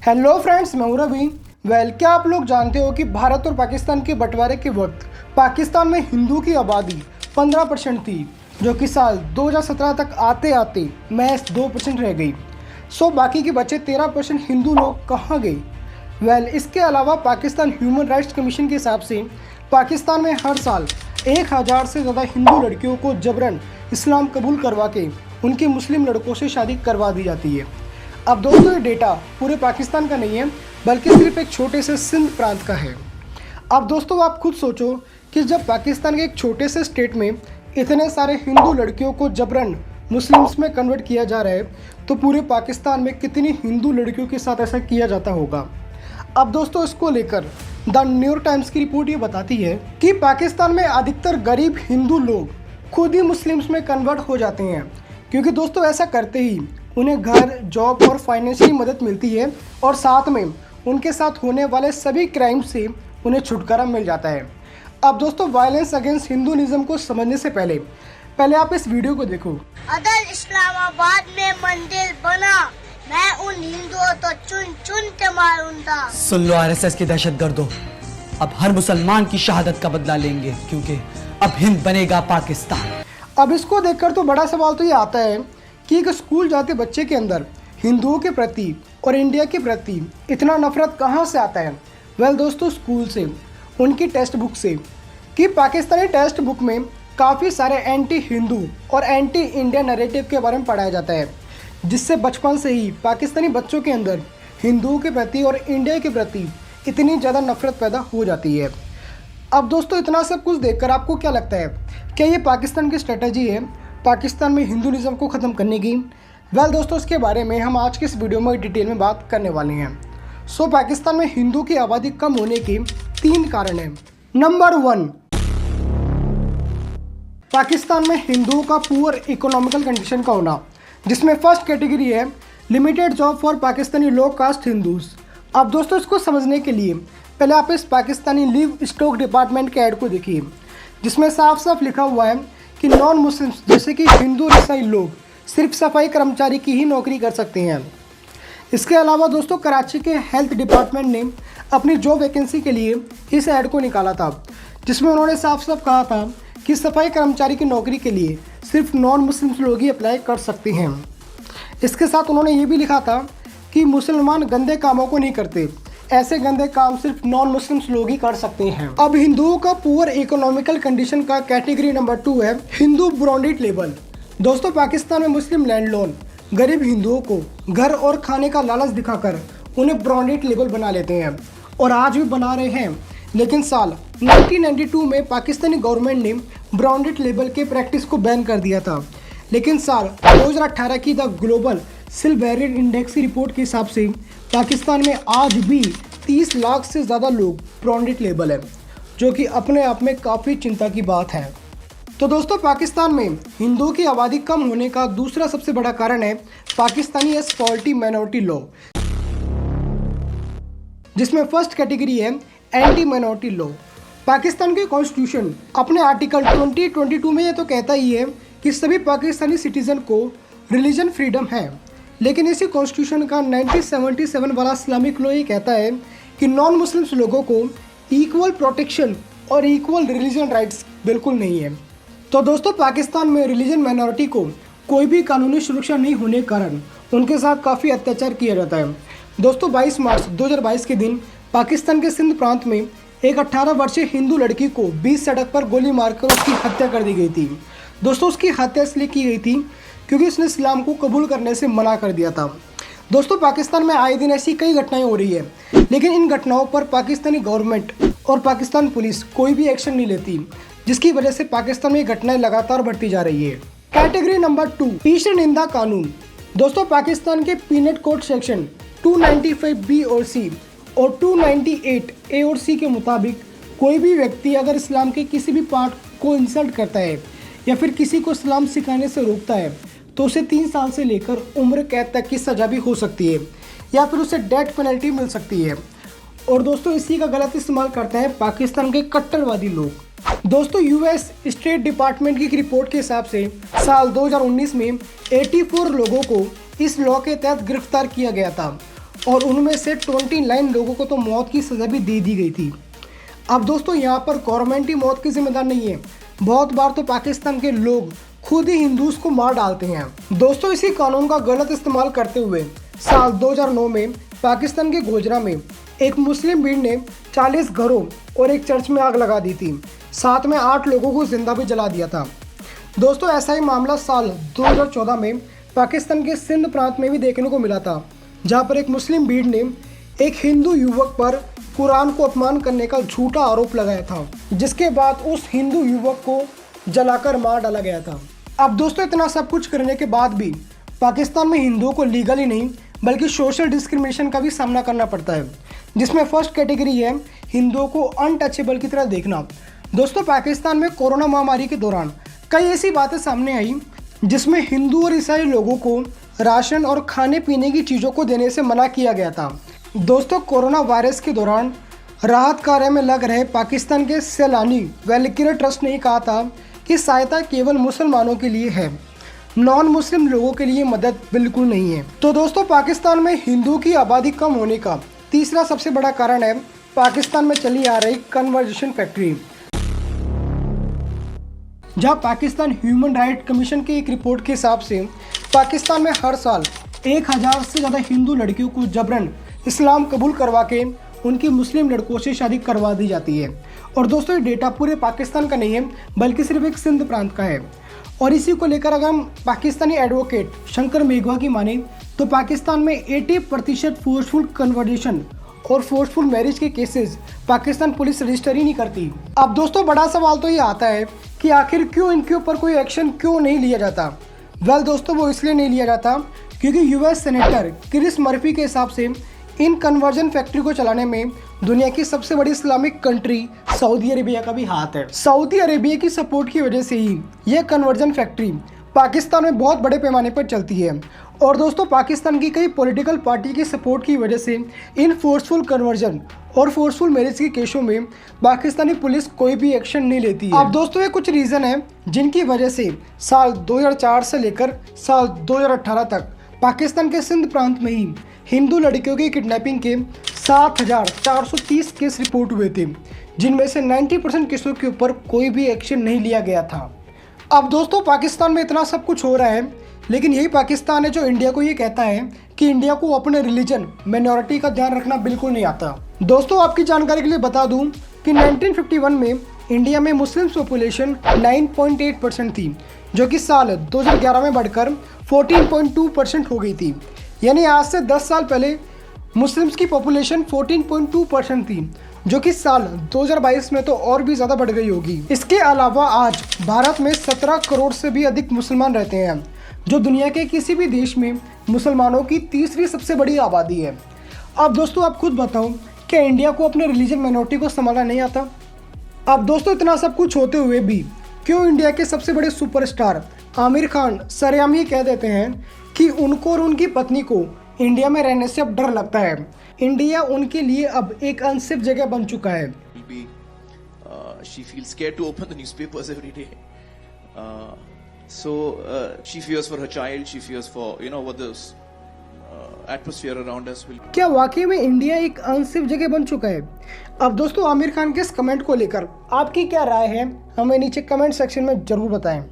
Hello friends, मैं हूं रवि। क्या आप लोग जानते हो कि भारत और पाकिस्तान के बंटवारे के वक्त पाकिस्तान में हिंदू की आबादी 15% थी, जो कि साल 2017 तक आते आते महज 2% रह गई। बाकी के बचे 13% हिंदू लोग कहाँ गए? इसके अलावा पाकिस्तान ह्यूमन राइट्स कमीशन के हिसाब से पाकिस्तान में हर साल 1000 से ज़्यादा हिंदू लड़कियों को जबरन इस्लाम कबूल करवा के उनके मुस्लिम लड़कों से शादी करवा दी जाती है। अब दोस्तों, ये डेटा पूरे पाकिस्तान का नहीं है, बल्कि सिर्फ एक छोटे से सिंध प्रांत का है। अब दोस्तों, आप खुद सोचो कि जब पाकिस्तान के एक छोटे से स्टेट में इतने सारे हिंदू लड़कियों को जबरन मुस्लिम्स में कन्वर्ट किया जा रहा है, तो पूरे पाकिस्तान में कितनी हिंदू लड़कियों के साथ ऐसा किया जाता होगा। अब दोस्तों, इसको लेकर द न्यूयॉर्क टाइम्स की रिपोर्ट ये बताती है कि पाकिस्तान में अधिकतर गरीब हिंदू लोग खुद ही मुस्लिम्स में कन्वर्ट हो जाते हैं, क्योंकि दोस्तों ऐसा करते ही उन्हें घर, जॉब और फाइनेंशियली मदद मिलती है, और साथ में उनके साथ होने वाले सभी क्राइम से उन्हें छुटकारा मिल जाता है। अब दोस्तों, वायलेंस अगेंस्ट हिंदुइज्म को समझने से पहले आप इस वीडियो को देखो। अगर इस्लामाबाद में मंदिर बना, मैं उन हिंदुओं तो चुन चुन के मारूंगा। सुन लो आरएसएस के दहशतगर्दों, अब हर मुसलमान की शहादत का बदला लेंगे, क्योंकि अब हिंद बनेगा पाकिस्तान। अब इसको देखकर तो बड़ा सवाल तो ये आता है कि एक स्कूल जाते बच्चे के अंदर हिंदुओं के प्रति और इंडिया के प्रति इतना नफरत कहाँ से आता है? दोस्तों, स्कूल से, उनकी टेक्स्ट बुक से, कि पाकिस्तानी टेक्स्ट बुक में काफ़ी सारे एंटी हिंदू और एंटी इंडिया नैरेटिव के बारे में पढ़ाया जाता है, जिससे बचपन से ही पाकिस्तानी बच्चों के अंदर हिंदुओं के प्रति और इंडिया के प्रति इतनी ज़्यादा नफरत पैदा हो जाती है। अब दोस्तों, इतना सब कुछ देखकर आपको क्या लगता है? क्या ये पाकिस्तान की स्ट्रेटजी है पाकिस्तान में हिंदुइज्म को ख़त्म करने की? दोस्तों, इसके बारे में हम आज के इस वीडियो में डिटेल में बात करने वाले हैं। पाकिस्तान में हिंदू की आबादी कम होने के 3 कारण हैं। नंबर 1, पाकिस्तान में हिंदुओं का पुअर इकोनॉमिकल कंडीशन का होना, जिसमें फर्स्ट कैटेगरी है limited job for Pakistani low caste Hindus. अब दोस्तों, इसको समझने के लिए पहले आप इस पाकिस्तानी लिव स्टॉक डिपार्टमेंट के ऐड को देखिए, जिसमें साफ साफ लिखा हुआ है कि नॉन मुस्लिम्स जैसे कि हिंदू और ईसाई लोग सिर्फ सफाई कर्मचारी की ही नौकरी कर सकते हैं। इसके अलावा दोस्तों, कराची के हेल्थ डिपार्टमेंट ने अपनी जॉब वैकेंसी के लिए इस ऐड को निकाला था, जिसमें उन्होंने साफ साफ कहा था कि सफाई कर्मचारी की नौकरी के लिए सिर्फ नॉन मुस्लिम्स लोग ही अप्लाई कर सकते हैं। इसके साथ उन्होंने ये भी लिखा था कि मुसलमान गंदे कामों को नहीं करते, ऐसे गंदे काम सिर्फ नॉन मुस्लिम्स लोग ही कर सकते हैं। अब हिंदुओं का पुअर इकोनॉमिकल कंडीशन का कैटेगरी नंबर 2 है हिंदू ब्रांडेड लेबल। दोस्तों, पाकिस्तान में मुस्लिम लैंडलॉर्ड गरीब हिंदुओं को घर और खाने का लालच दिखाकर उन्हें ब्रांडेड लेबल बना लेते हैं, और आज भी बना रहे हैं। लेकिन साल 1992 में पाकिस्तानी गवर्नमेंट ने ब्रांडेड लेबल के प्रैक्टिस को बैन कर दिया था। लेकिन साल 2018 की द ग्लोबल सिल्वेरियन इंडेक्स की रिपोर्ट के हिसाब से पाकिस्तान में आज भी 30 लाख से ज़्यादा लोग ब्रांडेड लेबल है, जो कि अपने आप में काफ़ी चिंता की बात है। तो दोस्तों, पाकिस्तान में हिंदुओं की आबादी कम होने का दूसरा सबसे बड़ा कारण है पाकिस्तानी एसपॉलिटी माइनॉरिटी लॉ, जिसमें फर्स्ट कैटेगरी है एंटी माइनॉरिटी लॉ। पाकिस्तान के कॉन्स्टिट्यूशन अपने आर्टिकल 2022 में ये तो कहता ही है कि सभी पाकिस्तानी सिटीजन को रिलीजन फ्रीडम है, लेकिन इसी कॉन्स्टिट्यूशन का 1977 वाला इस्लामिक लॉ ये कहता है कि नॉन मुस्लिम्स लोगों को इक्वल प्रोटेक्शन और इक्वल रिलीजन राइट्स बिल्कुल नहीं है। तो दोस्तों, पाकिस्तान में रिलीजन माइनॉरिटी को कोई भी कानूनी सुरक्षा नहीं होने के कारण उनके साथ काफ़ी अत्याचार किया जाता है। दोस्तों, 22 मार्च 2022 के दिन पाकिस्तान के सिंध प्रांत में एक 18 वर्षीय हिंदू लड़की को बीच सड़क पर गोली मारकर उसकी हत्या कर दी गई थी। दोस्तों, उसकी हत्या इसलिए की गई थी क्योंकि उसने इस्लाम को कबूल करने से मना कर दिया था। दोस्तों, पाकिस्तान में आए दिन ऐसी कई घटनाएं हो रही है, लेकिन इन घटनाओं पर पाकिस्तानी गवर्नमेंट और पाकिस्तान पुलिस कोई भी एक्शन नहीं लेती, जिसकी वजह से पाकिस्तान में घटनाएं लगातार बढ़ती जा रही है। कैटेगरी नंबर 2, ईस्ट निंदा कानून। दोस्तों, पाकिस्तान के पीनल कोड सेक्शन 295B और C और 298 A और C के मुताबिक कोई भी व्यक्ति अगर इस्लाम के किसी भी पार्ट को इंसल्ट करता है या फिर किसी को इस्लाम सिखाने से रोकता है, तो उसे 3 साल से लेकर उम्र कैद तक की सज़ा भी हो सकती है, या फिर उसे डेथ पेनल्टी मिल सकती है। और दोस्तों, इसी का गलत इस्तेमाल करते हैं पाकिस्तान के कट्टरवादी लोग। दोस्तों, यूएस स्टेट डिपार्टमेंट की एक रिपोर्ट के हिसाब से साल 2019 में 84 लोगों को इस लॉ के तहत गिरफ्तार किया गया था, और उनमें से 29 लोगों को तो मौत की सज़ा भी दे दी गई थी। अब दोस्तों यहाँ पर गवर्नमेंट ही मौत की जिम्मेदार नहीं है, बहुत बार तो पाकिस्तान के लोग खुद ही हिंदूज को मार डालते हैं। दोस्तों इसी कानून का गलत इस्तेमाल करते हुए साल 2009 में पाकिस्तान के गोजरा में एक मुस्लिम भीड़ ने 40 घरों और एक चर्च में आग लगा दी थी, साथ में 8 लोगों को जिंदा भी जला दिया था। दोस्तों ऐसा ही मामला साल 2014 में पाकिस्तान के सिंध प्रांत में भी देखने को मिला था, जहां पर एक मुस्लिम भीड़ ने एक हिंदू युवक पर कुरान को अपमान करने का झूठा आरोप लगाया था, जिसके बाद उस हिंदू युवक को जलाकर मार डाला गया था। अब दोस्तों इतना सब कुछ करने के बाद भी पाकिस्तान में हिंदुओं को लीगल ही नहीं बल्कि सोशल डिस्क्रिमिनेशन का भी सामना करना पड़ता है, जिसमें फर्स्ट कैटेगरी है हिंदुओं को अनटचेबल की तरह देखना। दोस्तों पाकिस्तान में कोरोना महामारी के दौरान कई ऐसी बातें सामने आई जिसमें हिंदू और ईसाई लोगों को राशन और खाने पीने की चीज़ों को देने से मना किया गया था। दोस्तों कोरोना वायरस के दौरान राहत कार्य में लग रहे पाकिस्तान के सैलानी वेलफेयर ट्रस्ट ने कहा था कि सहायता केवल मुसलमानों के लिए है, नॉन मुस्लिम लोगों के लिए मदद बिल्कुल नहीं है। तो दोस्तों पाकिस्तान में हिंदू की आबादी कम होने का तीसरा सबसे बड़ा कारण है पाकिस्तान में चली आ रही कन्वर्जन फैक्ट्री, जहां पाकिस्तान ह्यूमन राइट कमीशन की एक रिपोर्ट के हिसाब से पाकिस्तान में हर साल 1000 से ज़्यादा हिंदू लड़कियों को जबरन इस्लाम कबूल करवा के उनकी मुस्लिम लड़कों से शादी करवा दी जाती है। और दोस्तों ये डेटा पूरे पाकिस्तान का नहीं है बल्कि सिर्फ एक सिंध प्रांत का है। और इसी को लेकर अगर हम पाकिस्तानी एडवोकेट शंकर मेघवा की माने तो पाकिस्तान में 80% फोर्सफुल कन्वर्जेशन और फोर्सफुल मैरिज के केसेस पाकिस्तान पुलिस रजिस्टर ही नहीं करती। अब दोस्तों बड़ा सवाल तो ये आता है कि आखिर क्यों इनके ऊपर कोई एक्शन क्यों नहीं लिया जाता। वेल दोस्तों वो इसलिए नहीं लिया जाता क्योंकि यूएस सेनेटर क्रिस मर्फी के हिसाब से इन कन्वर्जन फैक्ट्री को चलाने में दुनिया की सबसे बड़ी इस्लामिक कंट्री सऊदी अरेबिया का भी हाथ है। सऊदी अरेबिया की सपोर्ट की वजह से ही यह कन्वर्जन फैक्ट्री पाकिस्तान में बहुत बड़े पैमाने पर चलती है। और दोस्तों पाकिस्तान की कई पॉलिटिकल पार्टी के सपोर्ट की वजह से इन फोर्सफुल कन्वर्जन और फोर्सफुल मैरिज के केसों में पाकिस्तानी पुलिस कोई भी एक्शन नहीं लेती है। अब दोस्तों ये कुछ रीज़न है जिनकी वजह से साल 2004 से लेकर साल 2018 तक पाकिस्तान के सिंध प्रांत में ही हिंदू लड़कियों की किडनैपिंग के 7430 केस रिपोर्ट हुए थे, जिनमें से 90% केसों के ऊपर कोई भी एक्शन नहीं लिया गया था। अब दोस्तों पाकिस्तान में इतना सब कुछ हो रहा है, लेकिन यही पाकिस्तान है जो इंडिया को ये कहता है कि इंडिया को अपने रिलीजन माइनॉरिटी का ध्यान रखना बिल्कुल नहीं आता। दोस्तों आपकी जानकारी के लिए बता दूं कि 1951 में इंडिया में मुस्लिम पॉपुलेशन 9.8% थी, जो कि साल 2011 में बढ़कर 14.2% हो गई थी। यानी आज से 10 साल पहले मुस्लिम्स की पॉपुलेशन 14.2% थी, जो कि साल 2022 में तो और भी ज़्यादा बढ़ गई होगी। इसके अलावा आज भारत में 17 करोड़ से भी अधिक मुसलमान रहते हैं, जो दुनिया के किसी भी देश में मुसलमानों की तीसरी सबसे बड़ी आबादी है। अब दोस्तों आप खुद बताओ, क्या इंडिया को अपने रिलीजन माइनॉरिटी को संभालना नहीं आता? अब दोस्तों इतना सब कुछ होते हुए भी क्यों इंडिया के सबसे बड़े सुपरस्टार आमिर खान सरेआम ये कह देते हैं कि उनको और उनकी पत्नी को इंडिया में रहने से अब डर लगता है, इंडिया उनके लिए अब एक अनसेफ जगह बन चुका है। She feels scared to open the newspapers every day. So she fears for her child. She fears for what the atmosphere around us will. क्या वाकई में इंडिया एक अनसेफ जगह बन चुका है? अब दोस्तों आमिर खान के इस कमेंट को लेकर आपकी क्या राय है, हमें नीचे कमेंट सेक्शन में जरूर बताएं।